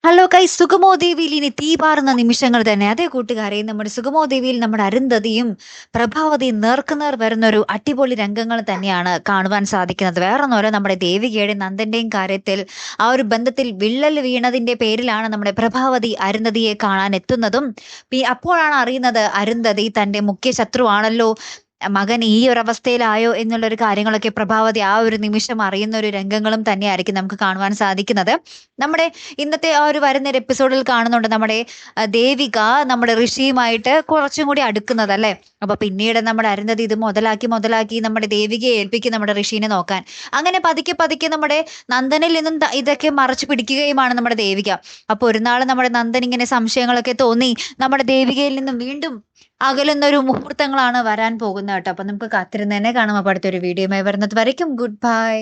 Hello guys, സുഗമോ ദേവിയിൽ ഇനി തീപാറുന്ന നിമിഷങ്ങൾ തന്നെ. അതേ കൂട്ടുകാരെ, നമ്മുടെ സുഗമോ ദേവിയിൽ നമ്മുടെ അരുന്ധതിയും പ്രഭാവതിയും നേർക്കുനേർ വരുന്ന ഒരു അടിപൊളി രംഗങ്ങൾ തന്നെയാണ് കാണുവാൻ സാധിക്കുന്നത്. വേറൊന്നുമല്ല, നമ്മുടെ ദേവികയുടെയും നന്ദന്റെയും കാര്യത്തിൽ ആ ഒരു ബന്ധത്തിൽ വിള്ളൽ വീണതിന്റെ പേരിലാണ് നമ്മുടെ പ്രഭാവതി അരുന്ധതിയെ കാണാൻ എത്തുന്നതും. അപ്പോഴാണ് അറിയുന്നത് അരുന്ധതി തന്റെ മുഖ്യ ശത്രുവാണല്ലോ, മകൻ ഈ ഒരു അവസ്ഥയിലായോ എന്നുള്ളൊരു കാര്യങ്ങളൊക്കെ പ്രഭാവതി ആ ഒരു നിമിഷം അറിയുന്ന ഒരു രംഗങ്ങളും തന്നെയായിരിക്കും നമുക്ക് കാണുവാൻ സാധിക്കുന്നത്. നമ്മുടെ ഇന്നത്തെ ആ ഒരു വരുന്ന ഒരു എപ്പിസോഡിൽ കാണുന്നുണ്ട് നമ്മുടെ ദേവിക നമ്മുടെ ഋഷിയുമായിട്ട് കുറച്ചും കൂടി അടുക്കുന്നത് അല്ലേ. അപ്പൊ പിന്നീട് നമ്മുടെ അരുന്ധതി ഇത് മുതലാക്കി നമ്മുടെ ദേവികയെ ഏൽപ്പിക്കും നമ്മുടെ ഋഷീനെ നോക്കാൻ. അങ്ങനെ പതുക്കെ പതുക്കെ നമ്മുടെ നന്ദനിൽ നിന്നും ഇതൊക്കെ മറച്ചു പിടിക്കുകയുമാണ് നമ്മുടെ ദേവിക. അപ്പൊ ഒരു നാൾ നമ്മുടെ നന്ദൻ ഇങ്ങനെ സംശയങ്ങളൊക്കെ തോന്നി നമ്മുടെ ദേവികയിൽ നിന്നും വീണ്ടും അകലുന്ന ഒരു മുഹൂർത്തങ്ങളാണ് വരാൻ പോകുന്നത് കേട്ടോ. അപ്പൊ നമുക്ക് കാത്തിരുന്ന് തന്നെ കാണാം. അപ്പൊ അടുത്തൊരു വീഡിയോയുമായി വരുന്നത് വരയ്ക്കും ഗുഡ് ബൈ.